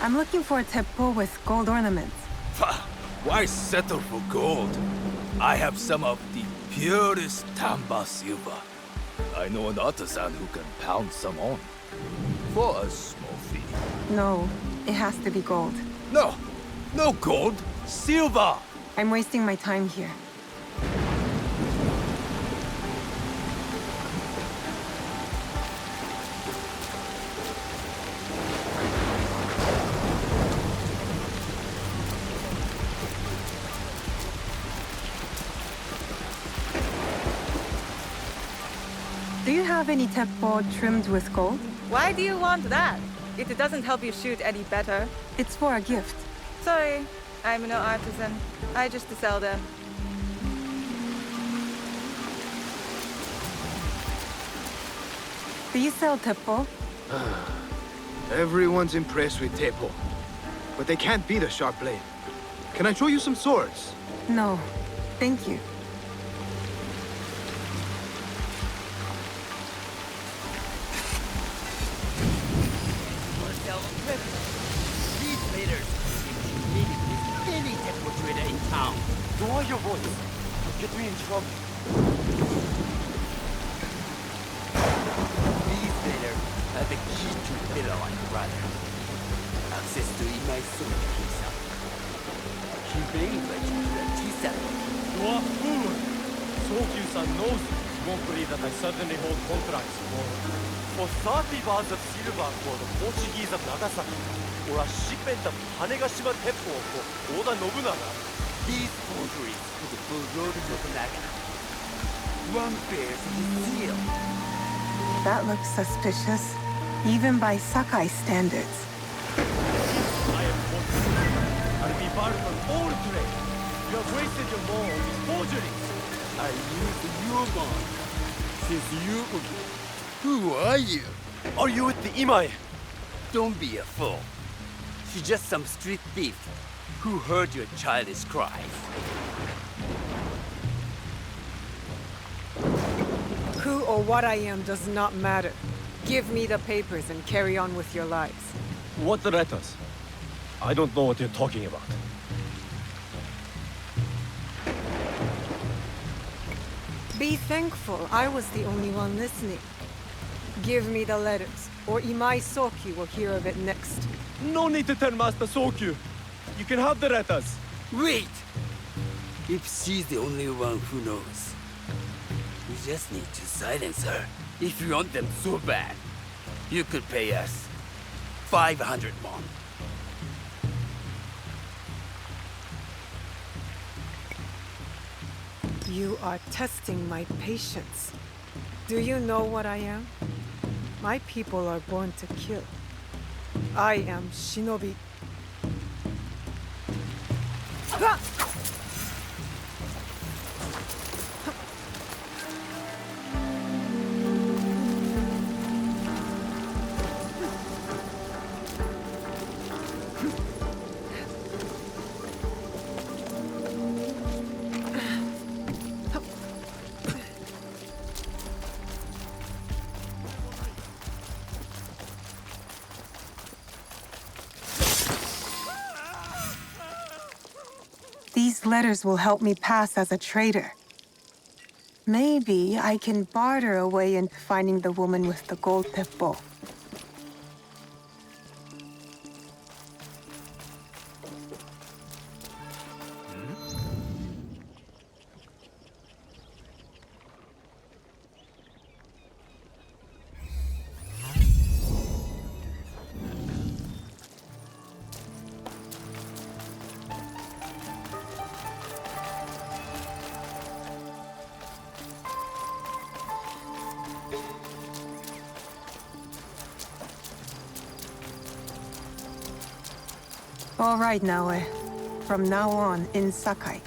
I'm looking for a teppo with gold ornaments. Why settle for gold? I have some of the purest Tamba silver. I know an artisan who can pound some on. For a small fee. No, it has to be gold. No! No gold! Silver! I'm wasting my time here. Do you have any teppo trimmed with gold? Why do you want that? It doesn't help you shoot any better. It's for a gift. Sorry, I'm no artisan. I just sell them. Do you sell teppo? Everyone's impressed with Teppo, but they can't beat a sharp blade. Can I show you some swords? No, thank you. These leaders intimidated with any Teppo trader in town. Lower your voice. You'll get me in trouble. These leaders are the key to Pillow and Brother. Access to immersive himself. He very much Tisa. You are fool! Sokyu-san knows you won't believe that I suddenly hold contracts for 30 bars of silver for the Portuguese of Nagasaki, or a shipment of Hanegashima Teppo for Oda Nobunaga. These forgeries could blow Nobunaga. One bears his seal. That looks suspicious, even by Sakai standards. I am fortunate. I'll be barred from all trade. You have wasted your more on these forgeries. I used your bond. Since you... Who are you? Are you with the Imai? Don't be a fool. She's just some street thief who heard your childish cries. Who or what I am does not matter. Give me the papers and carry on with your lives. What letters? I don't know what you're talking about. Be thankful I was the only one listening. Give me the letters, or Imai Sokyu will hear of it next. No need to tell Master Sokyu. You can have the letters. Wait! If she's the only one who knows, we just need to silence her. If you want them so bad, you could pay us 500 won. You are testing my patience. Do you know what I am? My people are born to kill. I am Shinobi. Ah! These letters will help me pass as a traitor. Maybe I can barter a way into finding the woman with the gold teppo. All right, Naoe. From now on, in Sakai,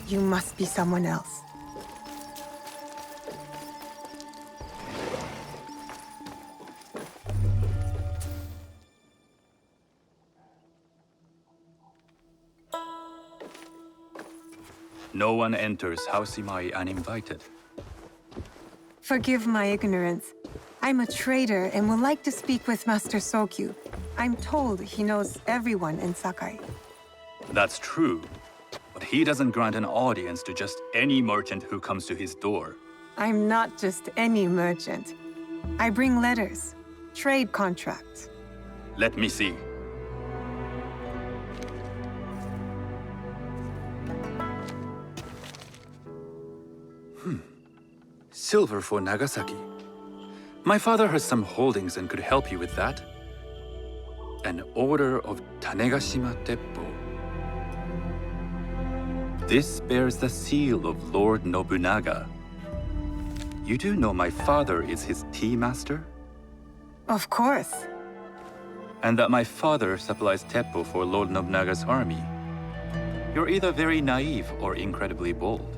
you must be someone else. No one enters House Imai uninvited. Forgive my ignorance. I'm a trader and would like to speak with Master Sokyu. I'm told he knows everyone in Sakai. That's true. But he doesn't grant an audience to just any merchant who comes to his door. I'm not just any merchant. I bring letters, trade contracts. Let me see. Silver for Nagasaki. My father has some holdings and could help you with that. An order of Tanegashima Teppo. This bears the seal of Lord Nobunaga. You do know my father is his tea master? Of course. And that my father supplies Teppo for Lord Nobunaga's army. You're either very naive or incredibly bold.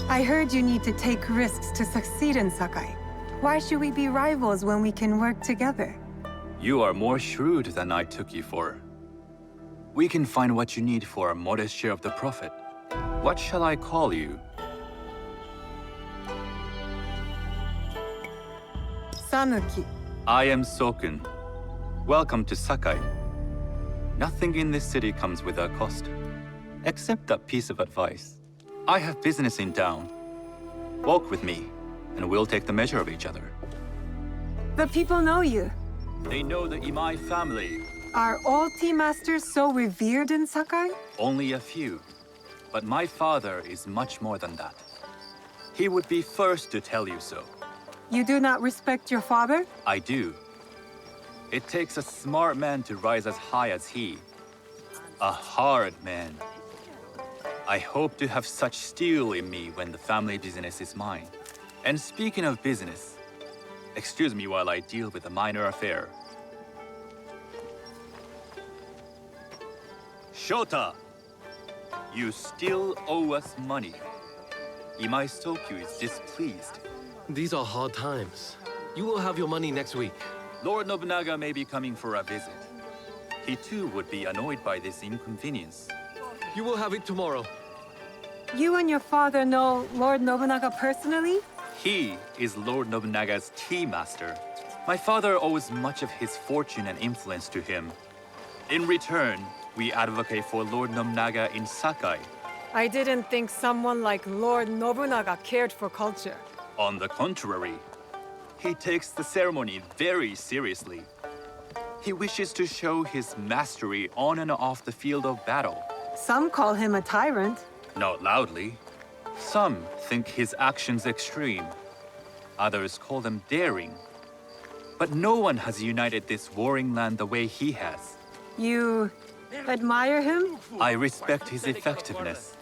I heard you need to take risks to succeed in Sakai. Why should we be rivals when we can work together? You are more shrewd than I took you for. We can find what you need for a modest share of the profit. What shall I call you? Sanuki. I am Sokun. Welcome to Sakai. Nothing in this city comes without cost. Except that piece of advice. I have business in town. Walk with me, and we'll take the measure of each other. The people know you. They know the Imai family. Are all tea masters so revered in Sakai? Only a few. But my father is much more than that. He would be first to tell you so. You do not respect your father? I do. It takes a smart man to rise as high as he. A hard man. I hope to have such steel in me when the family business is mine. And speaking of business, excuse me while I deal with a minor affair. Shota! You still owe us money. Imai Sokyu is displeased. These are hard times. You will have your money next week. Lord Nobunaga may be coming for a visit. He too would be annoyed by this inconvenience. You will have it tomorrow. You and your father know Lord Nobunaga personally? He is Lord Nobunaga's tea master. My father owes much of his fortune and influence to him. In return, we advocate for Lord Nobunaga in Sakai. I didn't think someone like Lord Nobunaga cared for culture. On the contrary, he takes the ceremony very seriously. He wishes to show his mastery on and off the field of battle. Some call him a tyrant. Not loudly. Some think his actions extreme. Others call them daring. But no one has united this warring land the way he has. You admire him? I respect his effectiveness.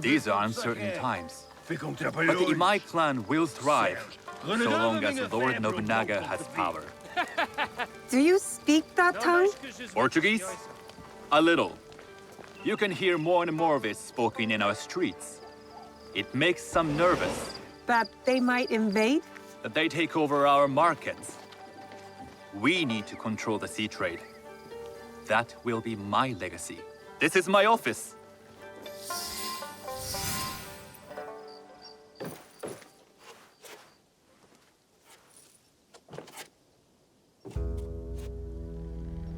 These are uncertain times. But the Imai clan will thrive, so long as Lord Nobunaga has power. Do you speak that tongue? Portuguese? A little. You can hear more and more of it spoken in our streets. It makes some nervous. That they might invade? That they take over our markets. We need to control the sea trade. That will be my legacy. This is my office.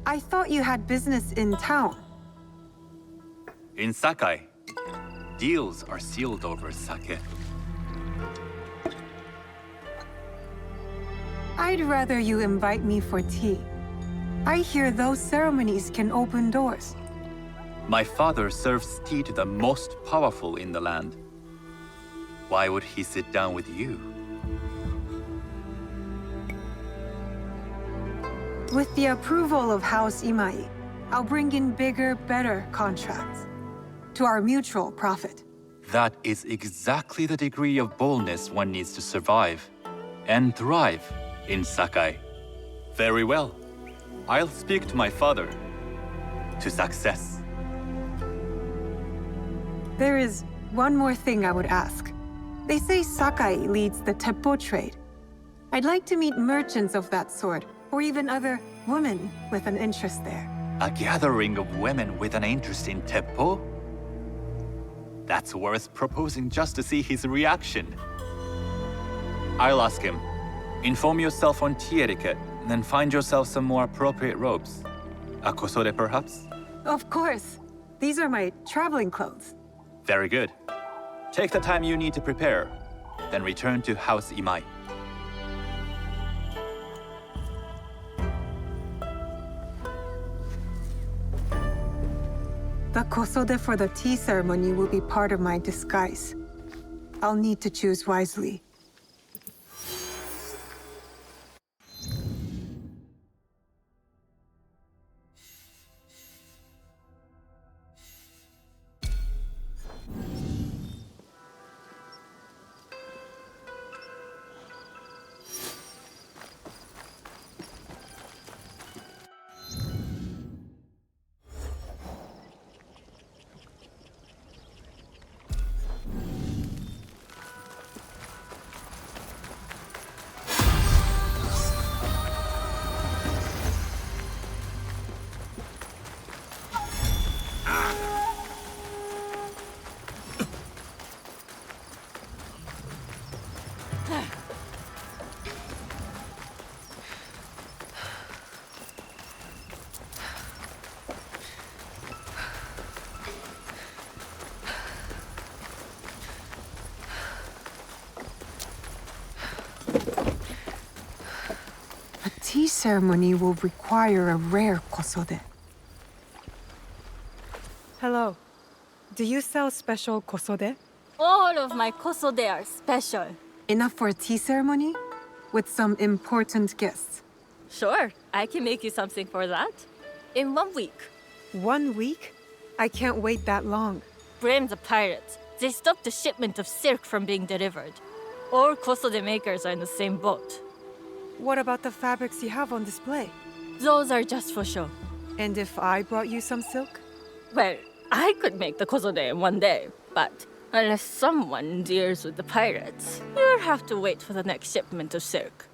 I thought you had business in town. In Sakai, deals are sealed over sake. I'd rather you invite me for tea. I hear those ceremonies can open doors. My father serves tea to the most powerful in the land. Why would he sit down with you? With the approval of House Imai, I'll bring in bigger, better contracts. To our mutual profit. That is exactly the degree of boldness one needs to survive and thrive in Sakai. Very well. I'll speak to my father. To success. There is one more thing I would ask. They say Sakai leads the Teppo trade. I'd like to meet merchants of that sort, or even other women with an interest there. A gathering of women with an interest in Teppo? That's worth proposing just to see his reaction. I'll ask him. Inform yourself on tea etiquette, and then find yourself some more appropriate robes. A kosode, perhaps? Of course. These are my traveling clothes. Very good. Take the time you need to prepare, then return to House Imai. The kosode for the tea ceremony will be part of my disguise. I'll need to choose wisely. A tea ceremony will require a rare kosode. Hello. Do you sell special kosode? All of my kosode are special. Enough for a tea ceremony? With some important guests. Sure, I can make you something for that. In 1 week. 1 week? I can't wait that long. Blame the pirates. They stopped the shipment of silk from being delivered. All kosode makers are in the same boat. What about the fabrics you have on display? Those are just for show. And if I brought you some silk? Well, I could make the kosode in 1 day, but unless someone deals with the pirates, you'll have to wait for the next shipment of silk.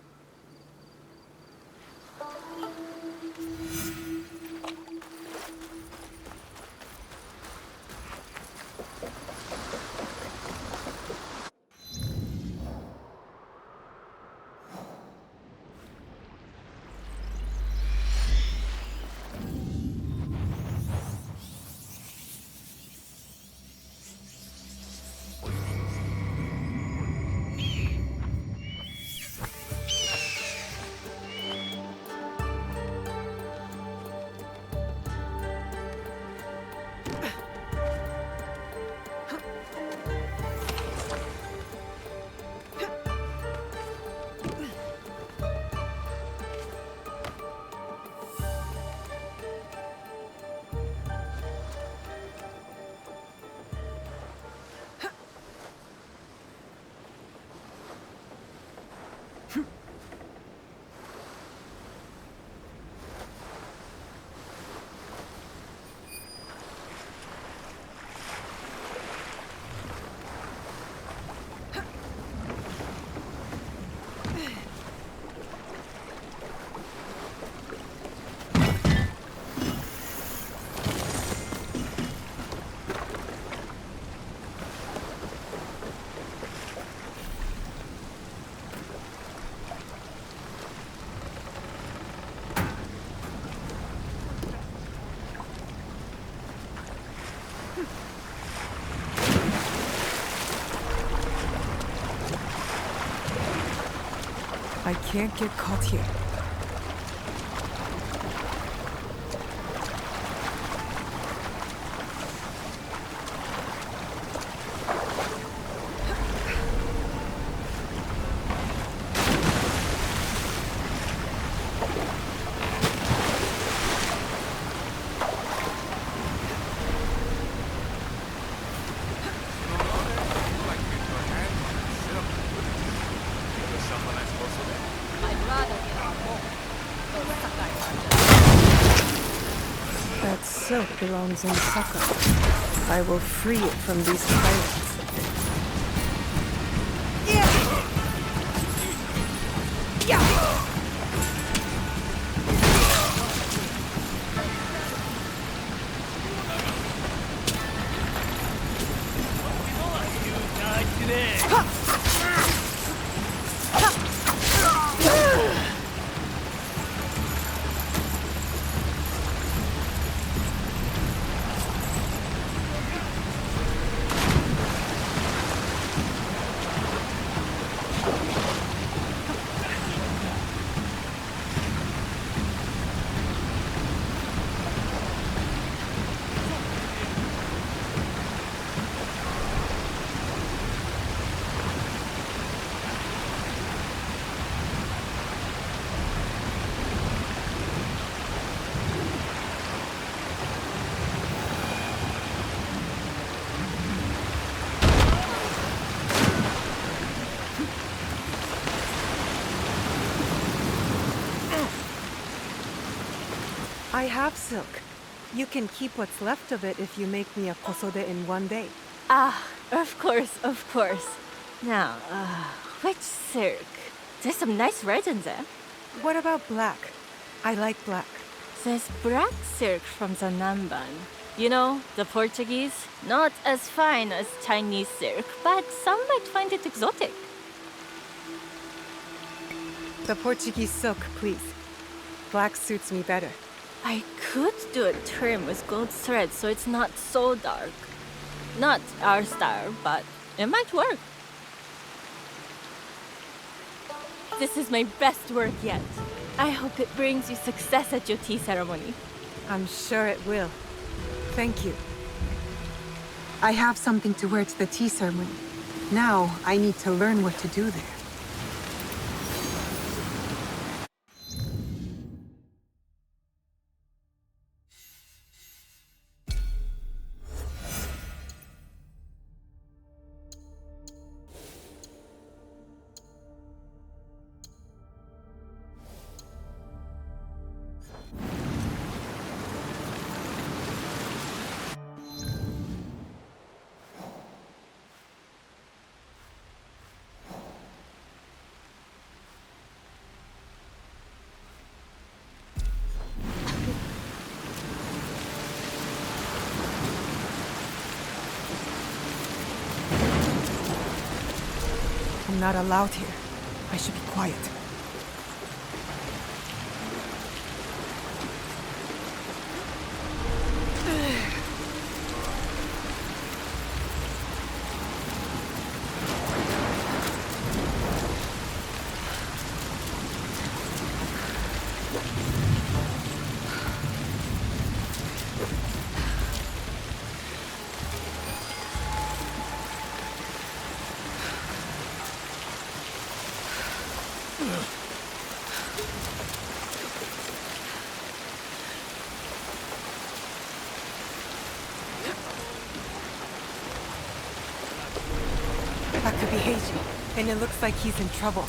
I can't get caught here. That silk belongs in Saka. I will free it from these pirates. I have silk. You can keep what's left of it if you make me a kosode in one day. Ah, of course, of course. Now, which silk? There's some nice red in there. What about black? I like black. There's black silk from the Namban. You know, the Portuguese. Not as fine as Chinese silk, but some might find it exotic. The Portuguese silk, please. Black suits me better. I could do a trim with gold thread so it's not so dark. Not our style, but it might work. This is my best work yet. I hope it brings you success at your tea ceremony. I'm sure it will. Thank you. I have something to wear to the tea ceremony. Now, I need to learn what to do there. I'm not allowed here. I should be quiet. That could be Heiji, and it looks like he's in trouble.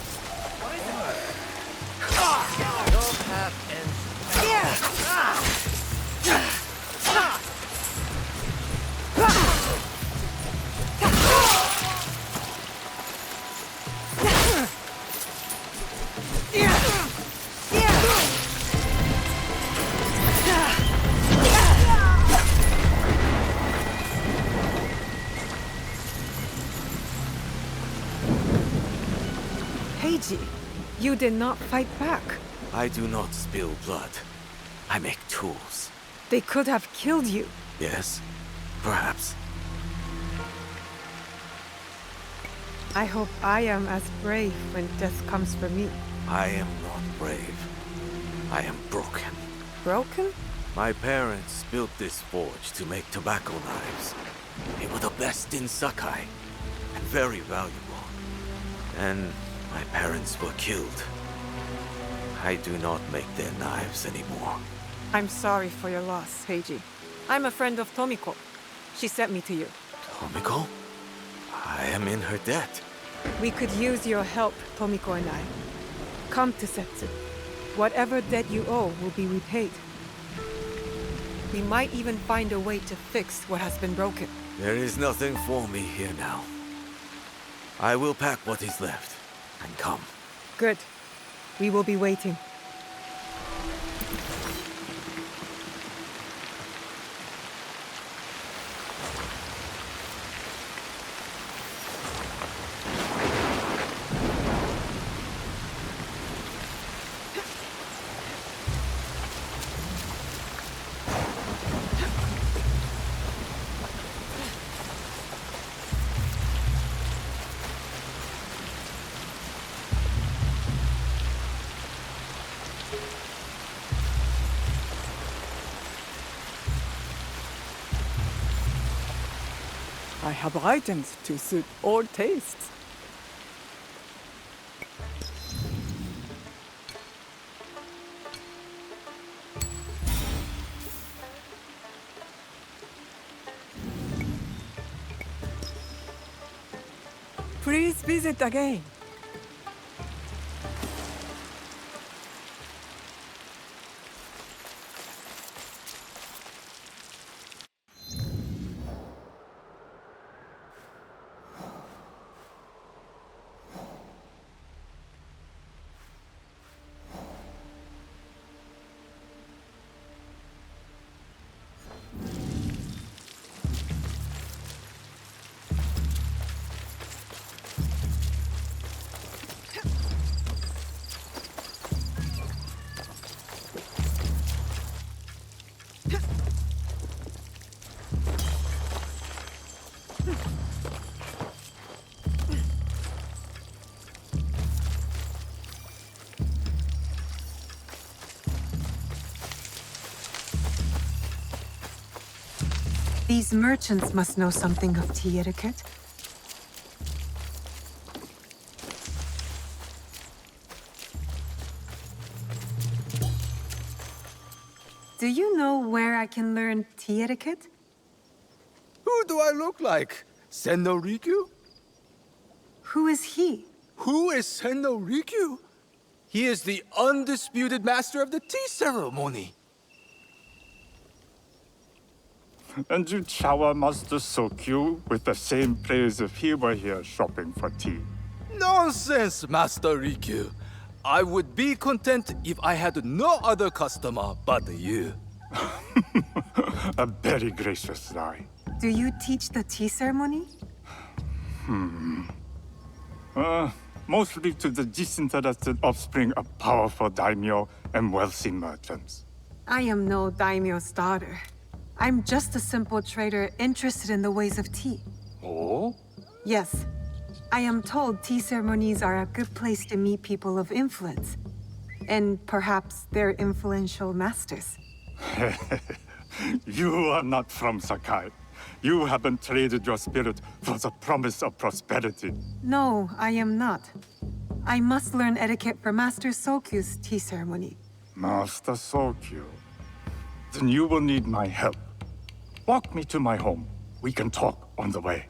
Heiji, you did not fight back. I do not spill blood. I make tools. They could have killed you. Yes, perhaps. I hope I am as brave when death comes for me. I am not brave. I am broken. Broken? My parents built this forge to make tobacco knives. They were the best in Sakai, and very valuable. And my parents were killed. I do not make their knives anymore. I'm sorry for your loss, Heiji. I'm a friend of Tomiko. She sent me to you. Tomiko? I am in her debt. We could use your help, Tomiko and I. Come to Setsu. Whatever debt you owe will be repaid. We might even find a way to fix what has been broken. There is nothing for me here now. I will pack what is left and come. Good. We will be waiting. I have items to suit all tastes. Please visit again. These merchants must know something of tea etiquette. Do you know where I can learn tea etiquette? Who do I look like? Senno Rikyu? Who is he? Who is Senno Rikyu? He is the undisputed master of the tea ceremony. And you shower Master Sokyu with the same praise if he were here shopping for tea. Nonsense, Master Rikyu. I would be content if I had no other customer but you. A very gracious lie. Do you teach the tea ceremony? Mostly to the disinterested offspring of powerful daimyo and wealthy merchants. I am no daimyo's daughter. I'm just a simple trader interested in the ways of tea. Oh? Yes. I am told tea ceremonies are a good place to meet people of influence. And perhaps their influential masters. You are not from Sakai. You haven't traded your spirit for the promise of prosperity. No, I am not. I must learn etiquette for Master Sokyu's tea ceremony. Master Sokyu. Then you will need my help. Walk me to my home. We can talk on the way.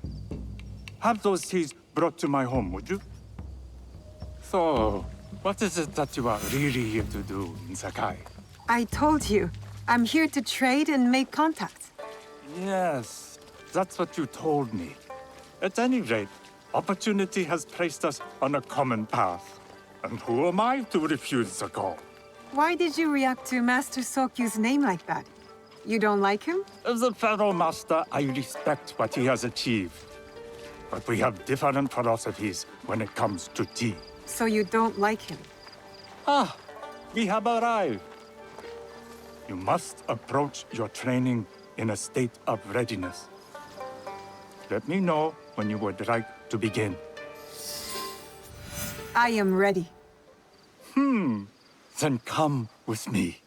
Have those teas brought to my home, would you? So, what is it that you are really here to do in Sakai? I told you, I'm here to trade and make contacts. Yes, that's what you told me. At any rate, opportunity has placed us on a common path. And who am I to refuse the call? Why did you react to Master Sokyu's name like that? You don't like him? As a fellow master, I respect what he has achieved. But we have different philosophies when it comes to tea. So you don't like him? Ah, we have arrived. You must approach your training in a state of readiness. Let me know when you would like to begin. I am ready. Then come with me.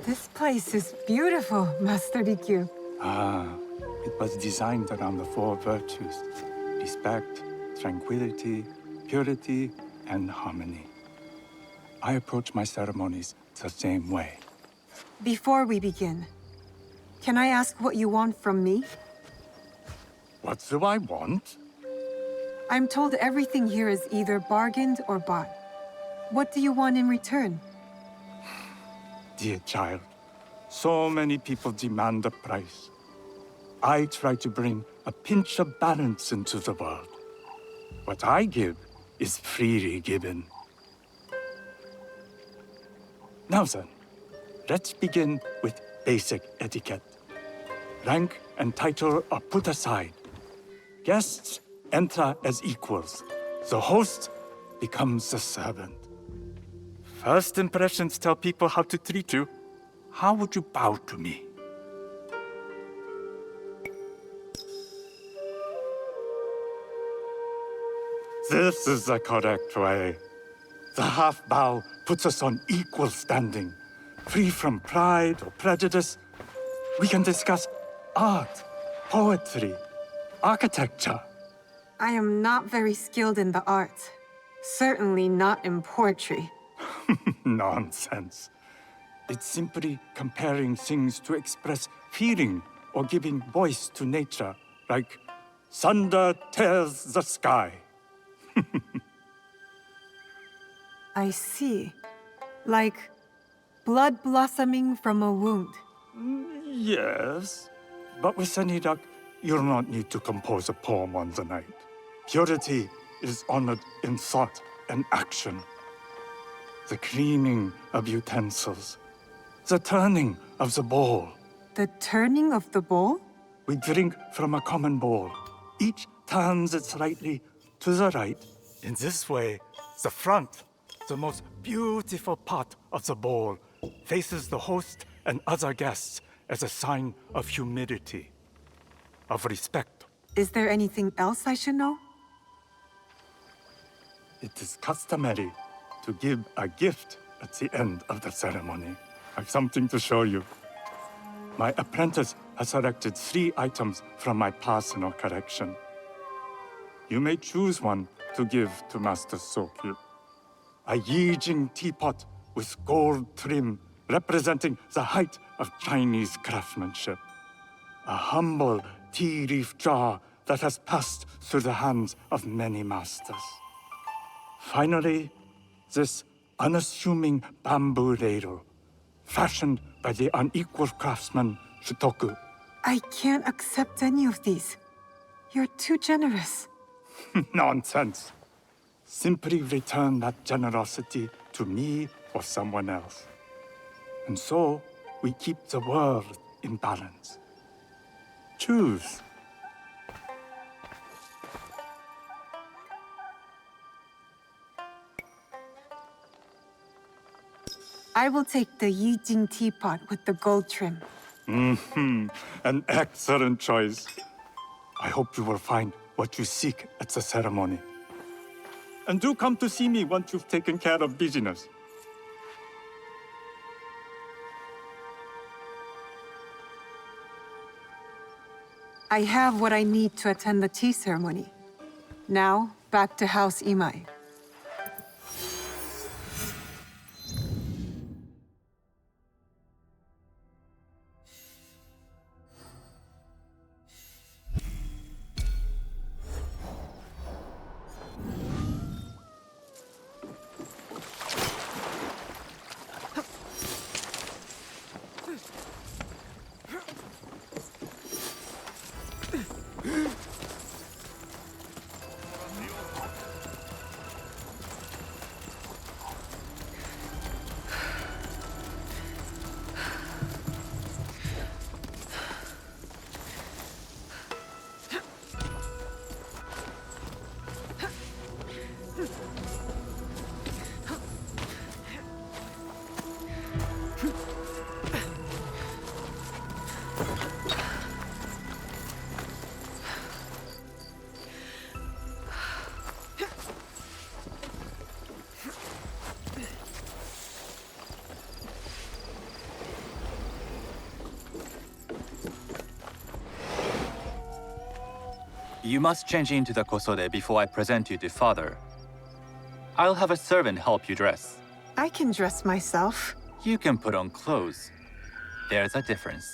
This place is beautiful, Master Rikyu. It was designed around the four virtues: respect, tranquility, purity, and harmony. I approach my ceremonies the same way. Before we begin, can I ask what you want from me? What do I want? I'm told everything here is either bargained or bought. What do you want in return? Dear child, so many people demand a price. I try to bring a pinch of balance into the world. What I give is freely given. Now then, let's begin with basic etiquette. Rank and title are put aside. Guests enter as equals. The host becomes the servant. First impressions tell people how to treat you. How would you bow to me? This is the correct way. The half bow puts us on equal standing, free from pride or prejudice. We can discuss art, poetry, architecture. I am not very skilled in the arts. Certainly not in poetry. Nonsense. It's simply comparing things to express feeling or giving voice to nature, like thunder tears the sky. I see. Like blood blossoming from a wound. Yes, but with any luck, you'll not need to compose a poem on the night. Purity is honored in thought and action. The cleaning of utensils, the turning of the bowl. The turning of the bowl? We drink from a common bowl, each turns it slightly to the right. In this way, the front, the most beautiful part of the bowl, faces the host and other guests as a sign of humility, of respect. Is there anything else I should know? It is customary to give a gift at the end of the ceremony. I've something to show you. My apprentice has selected 3 items from my personal collection. You may choose one to give to Master Sokyu. A Yijing teapot with gold trim representing the height of Chinese craftsmanship. A humble tea leaf jar that has passed through the hands of many masters. Finally, this unassuming bamboo ladle, fashioned by the unequal craftsman Shutoku. I can't accept any of these. You're too generous. Nonsense. Simply return that generosity to me or someone else. And so, we keep the world in balance. Choose. I will take the Yijing teapot with the gold trim. An excellent choice. I hope you will find what you seek at the ceremony. And do come to see me once you've taken care of business. I have what I need to attend the tea ceremony. Now, back to House Imai. You must change into the kosode before I present you to father. I'll have a servant help you dress. I can dress myself. You can put on clothes. There's a difference.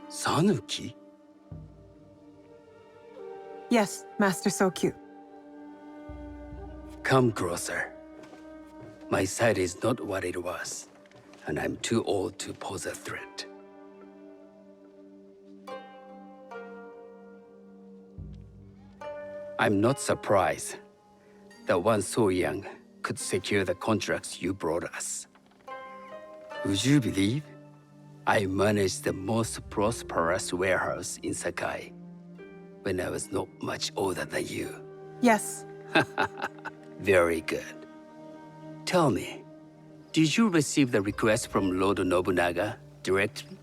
Sanuki? Yes, Master Sokyu. Come closer. My sight is not what it was, and I'm too old to pose a threat. I'm not surprised that one so young could secure the contracts you brought us. Would you believe I managed the most prosperous warehouse in Sakai when I was not much older than you? Yes. Very good. Tell me, did you receive the request from Lord Nobunaga directly?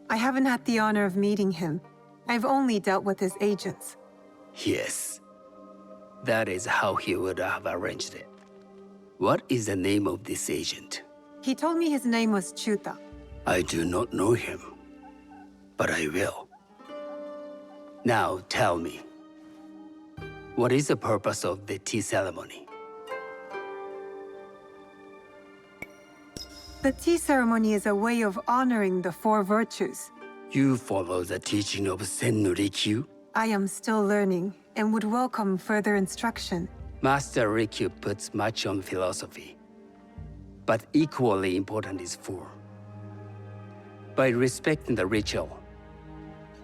I haven't had the honor of meeting him. I've only dealt with his agents. Yes. That is how he would have arranged it. What is the name of this agent? He told me his name was Chuta. I do not know him, but I will. Now tell me, what is the purpose of the tea ceremony? The tea ceremony is a way of honoring the 4 virtues. You follow the teaching of Sennu Rikyu? I am still learning and would welcome further instruction. Master Rikyu puts much on philosophy, but equally important is form. By respecting the ritual,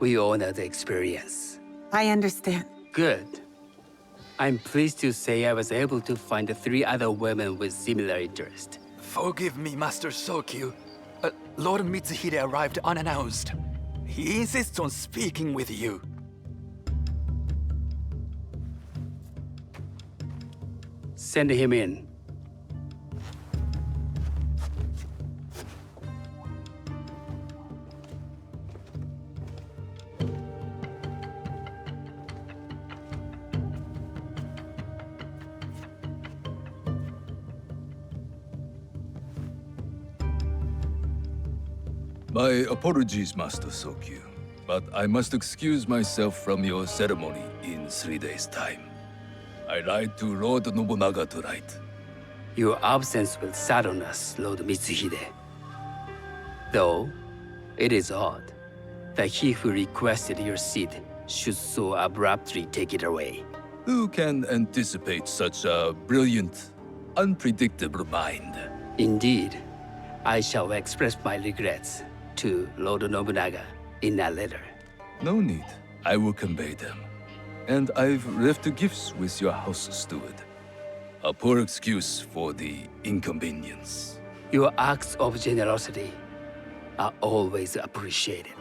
We honor the experience. I understand. Good. I'm pleased to say I was able to find 3 other women with similar interest. Forgive me, Master Sokyu. Lord Mitsuhide arrived unannounced. He insists on speaking with you. Send him in. My apologies, Master Sokyu, but I must excuse myself from your ceremony in 3 days' time. I lied to Lord Nobunaga tonight. Your absence will sadden us, Lord Mitsuhide. Though, it is odd that he who requested your seat should so abruptly take it away. Who can anticipate such a brilliant, unpredictable mind? Indeed, I shall express my regrets to Lord Nobunaga in a letter. No need. I will convey them. And I've left the gifts with your house steward. A poor excuse for the inconvenience. Your acts of generosity are always appreciated.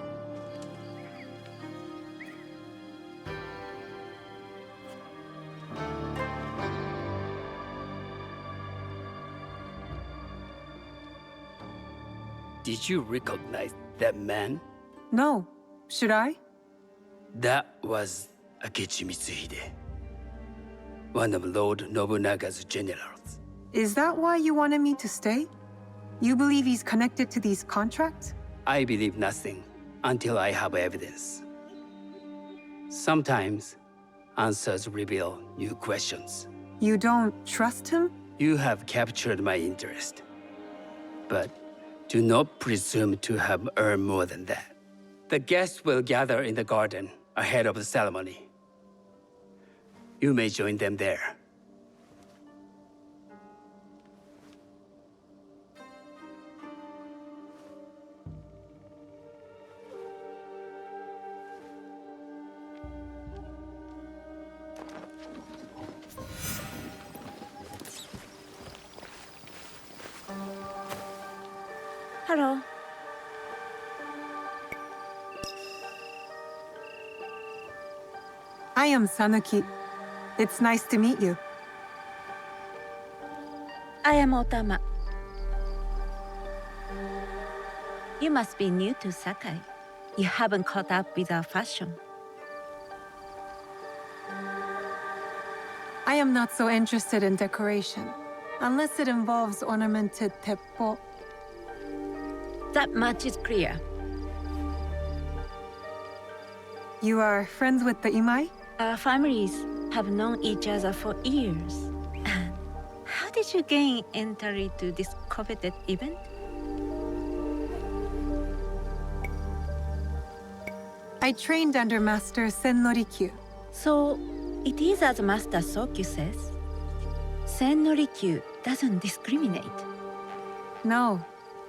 Did you recognize that man? No. Should I? That was Akechi Mitsuhide, one of Lord Nobunaga's generals. Is that why you wanted me to stay? You believe he's connected to these contracts? I believe nothing until I have evidence. Sometimes, answers reveal new questions. You don't trust him? You have captured my interest. But do not presume to have earned more than that. The guests will gather in the garden ahead of the ceremony. You may join them there. Hello. I am Sanuki. It's nice to meet you. I am Otama. You must be new to Sakai. You haven't caught up with our fashion. I am not so interested in decoration, unless it involves ornamented teppo. That much is clear. You are friends with the Imai? Our families have known each other for years. How did you gain entry to this coveted event? I trained under Master Sen Norikyu. So, it is as Master Sokyu says. Sen Norikyu doesn't discriminate. No,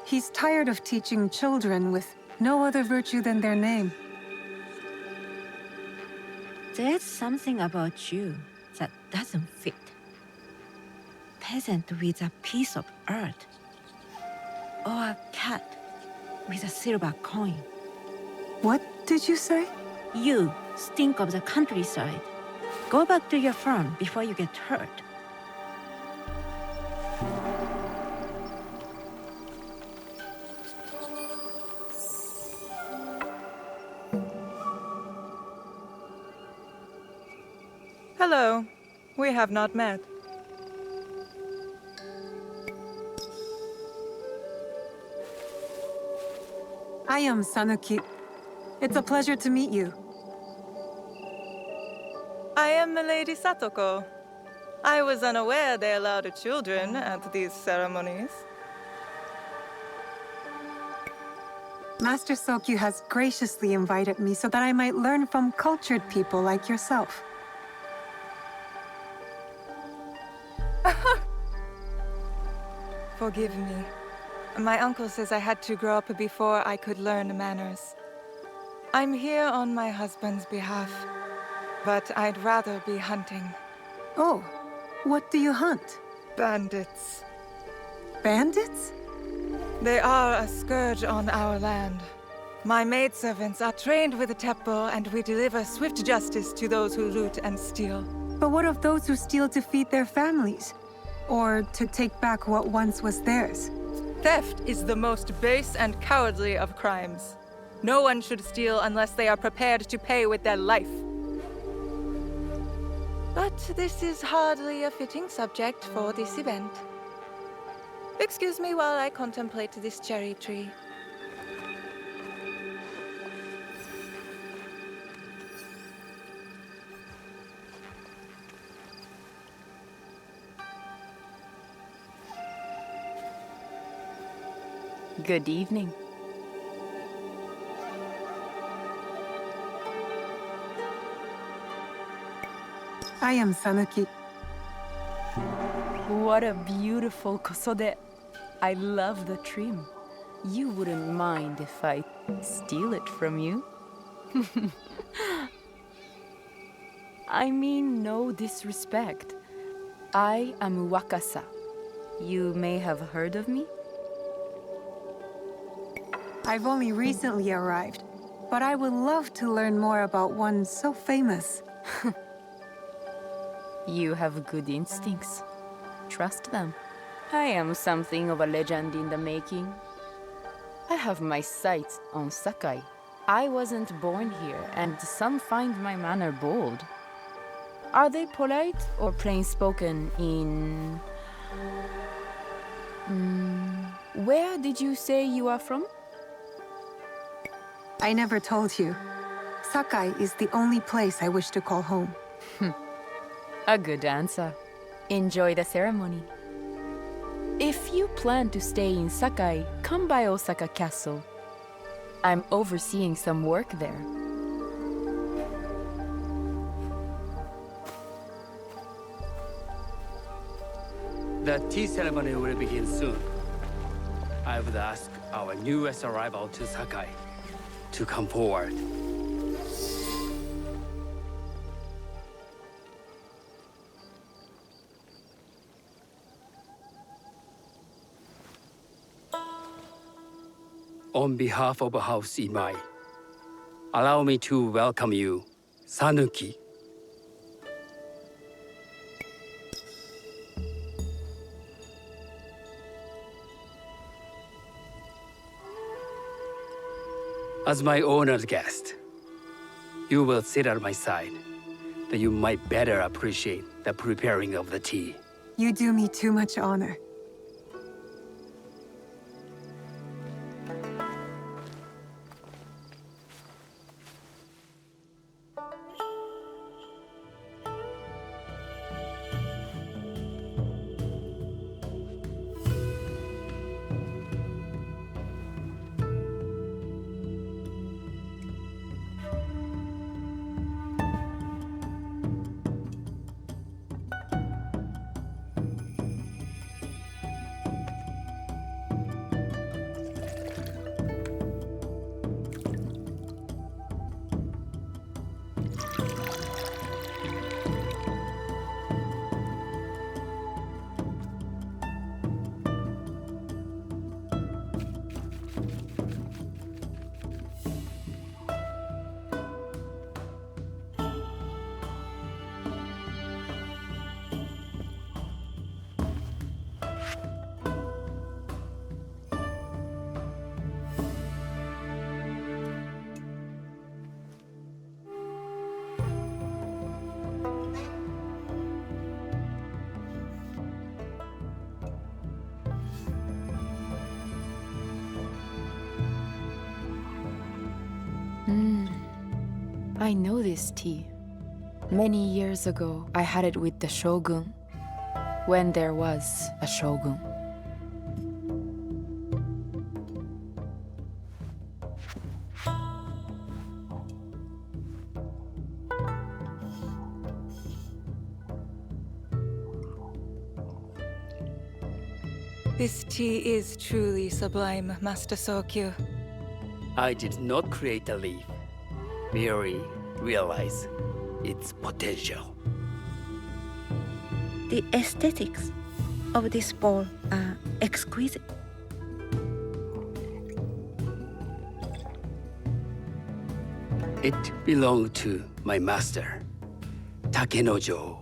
he's tired of teaching children with no other virtue than their name. There's something about you that doesn't fit. Peasant with a piece of earth. Or a cat with a silver coin. What did you say? You stink of the countryside. Go back to your farm before you get hurt. Hello. We have not met. I am Sanuki. It's a pleasure to meet you. I am Milady Satoko. I was unaware they allowed children at these ceremonies. Master Sokyu has graciously invited me so that I might learn from cultured people like yourself. Forgive me. My uncle says I had to grow up before I could learn manners. I'm here on my husband's behalf, but I'd rather be hunting. Oh, what do you hunt? Bandits. Bandits? They are a scourge on our land. My maidservants are trained with the Teppo, and we deliver swift justice to those who loot and steal. But what of those who steal to feed their families? Or to take back what once was theirs? Theft is the most base and cowardly of crimes. No one should steal unless they are prepared to pay with their life. But this is hardly a fitting subject for this event. Excuse me while I contemplate this cherry tree. Good evening. I am Sanuki. What a beautiful kosode. I love the trim. You wouldn't mind if I steal it from you? I mean no disrespect. I am Wakasa. You may have heard of me? I've only recently arrived, but I would love to learn more about one so famous. You have good instincts. Trust them. I am something of a legend in the making. I have my sights on Sakai. I wasn't born here, and some find my manner bold. Are they polite or plain-spoken in... Where did you say you are from? I never told you. Sakai is the only place I wish to call home. A good answer. Enjoy the ceremony. If you plan to stay in Sakai, come by Osaka Castle. I'm overseeing some work there. The tea ceremony will begin soon. I would ask our newest arrival to Sakai to come forward. On behalf of House Imai, allow me to welcome you, Sanuki. As my honored guest, you will sit at my side, that you might better appreciate the preparing of the tea. You do me too much honor. I know this tea. Many years ago, I had it with the shogun, when there was a shogun. This tea is truly sublime, Master Sokyu. I did not create the leaf. really realize its potential. The aesthetics of this ball are exquisite. It belonged to my master, Takenojo.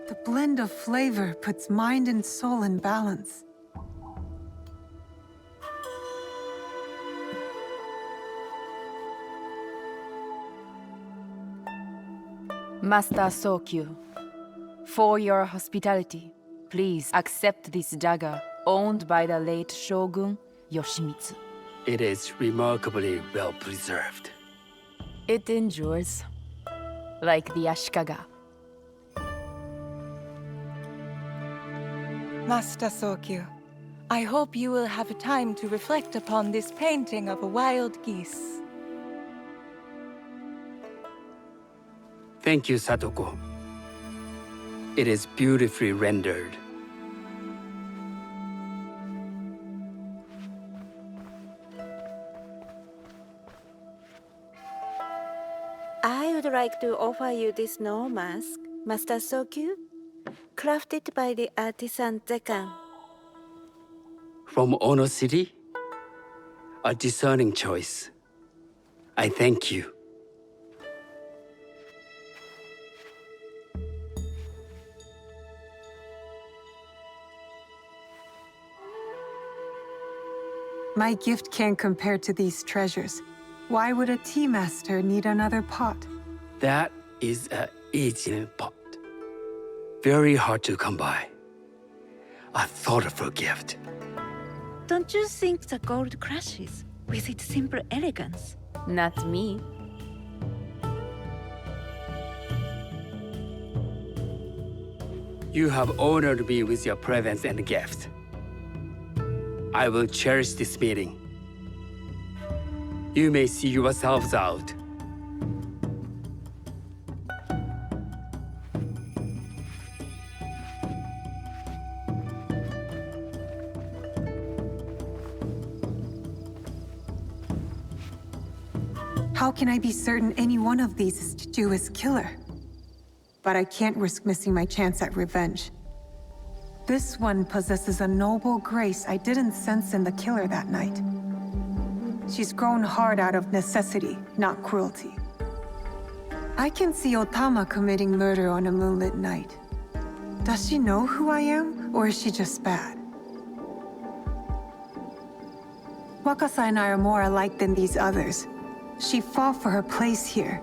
The blend of flavor puts mind and soul in balance. Master Sokyu, for your hospitality, please accept this dagger owned by the late Shogun Yoshimitsu. It is remarkably well preserved. It endures, like the Ashikaga. Master Sokyu, I hope you will have time to reflect upon this painting of a wild geese. Thank you, Satoko. It is beautifully rendered. I would like to offer you this snow mask, Master Sokyu, crafted by the artisan Zekan. From Ono City? A discerning choice. I thank you. My gift can't compare to these treasures. Why would a tea master need another pot? That is a Eijin pot. Very hard to come by. A thoughtful gift. Don't you think the gold crashes with its simple elegance? Not me. You have honored me with your presence and gift. I will cherish this meeting. You may see yourselves out. How can I be certain any one of these is Chiju's killer? But I can't risk missing my chance at revenge. This one possesses a noble grace I didn't sense in the killer that night. She's grown hard out of necessity, not cruelty. I can see Otama committing murder on a moonlit night. Does she know who I am, or is she just bad? Wakasa and I are more alike than these others. She fought for her place here.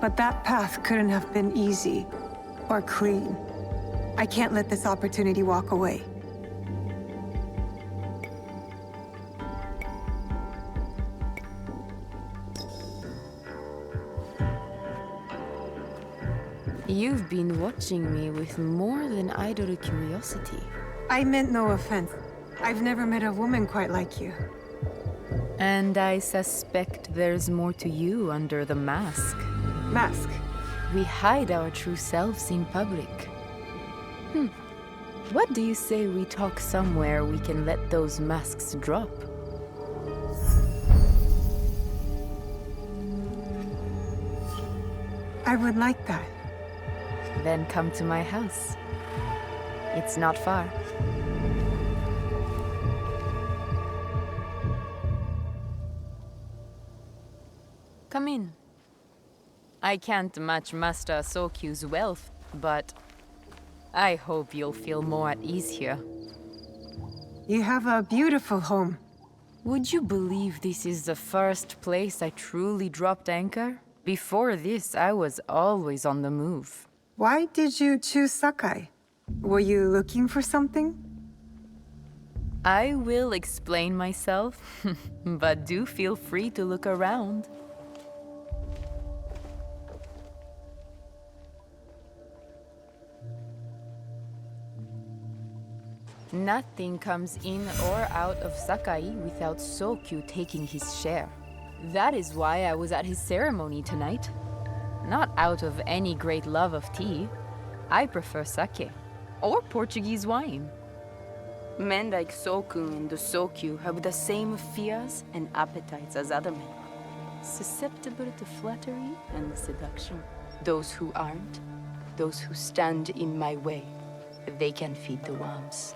But that path couldn't have been easy, or clean. I can't let this opportunity walk away. You've been watching me with more than idle curiosity. I meant no offense. I've never met a woman quite like you. And I suspect there's more to you under the mask. Mask? We hide our true selves in public. What do you say we talk somewhere we can let those masks drop? I would like that. Then come to my house. It's not far. Come in. I can't match Master Sokyu's wealth, but I hope you'll feel more at ease here. You have a beautiful home. Would you believe this is the first place I truly dropped anchor? Before this, I was always on the move. Why did you choose Sakai? Were you looking for something? I will explain myself, but do feel free to look around. Nothing comes in or out of Sakai without Sokyu taking his share. That is why I was at his ceremony tonight. Not out of any great love of tea. I prefer sake, or Portuguese wine. Men like Sokun and the Sokyu have the same fears and appetites as other men. Susceptible to flattery and seduction. Those who aren't, those who stand in my way, they can feed the worms.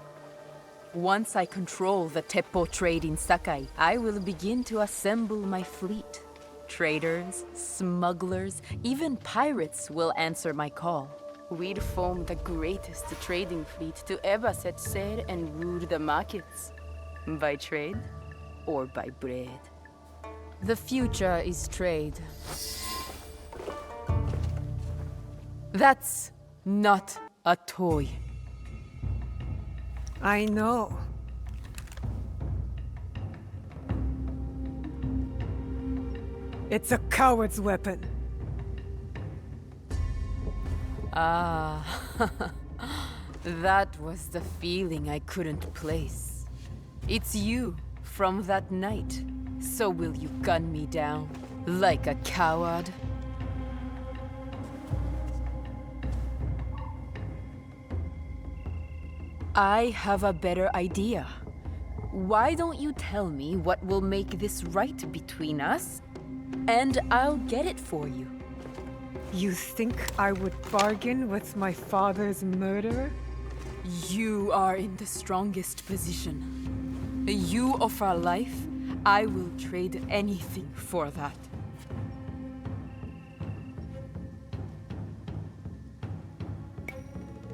Once I control the Teppo trade in Sakai, I will begin to assemble my fleet. Traders, smugglers, even pirates will answer my call. We'd form the greatest trading fleet to ever set sail and rule the markets. By trade or by bread. The future is trade. That's not a toy. I know. It's a coward's weapon. Ah, that was the feeling I couldn't place. It's you from that night. So will you gun me down like a coward? I have a better idea. Why don't you tell me what will make this right between us, and I'll get it for you. You think I would bargain with my father's murderer? You are in the strongest position. You offer life, I will trade anything for that.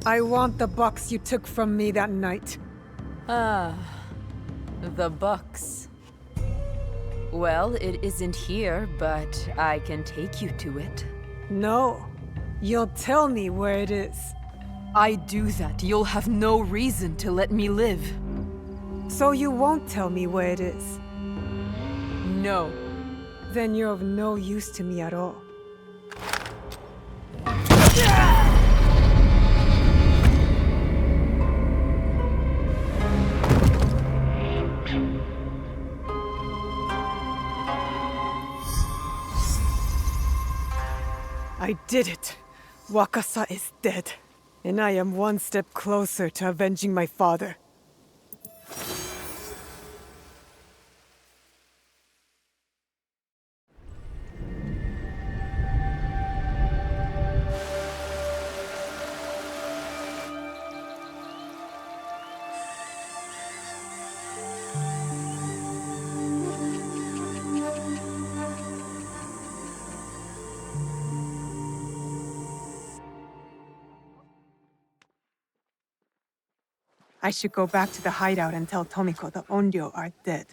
I want the box you took from me that night. Ah, the box. Well, it isn't here, but I can take you to it. No, you'll tell me where it is. I do that, you'll have no reason to let me live. So you won't tell me where it is? No. Then you're of no use to me at all. I did it. Wakasa is dead. And I am one step closer to avenging my father. I should go back to the hideout and tell Tomiko the Onryo are dead.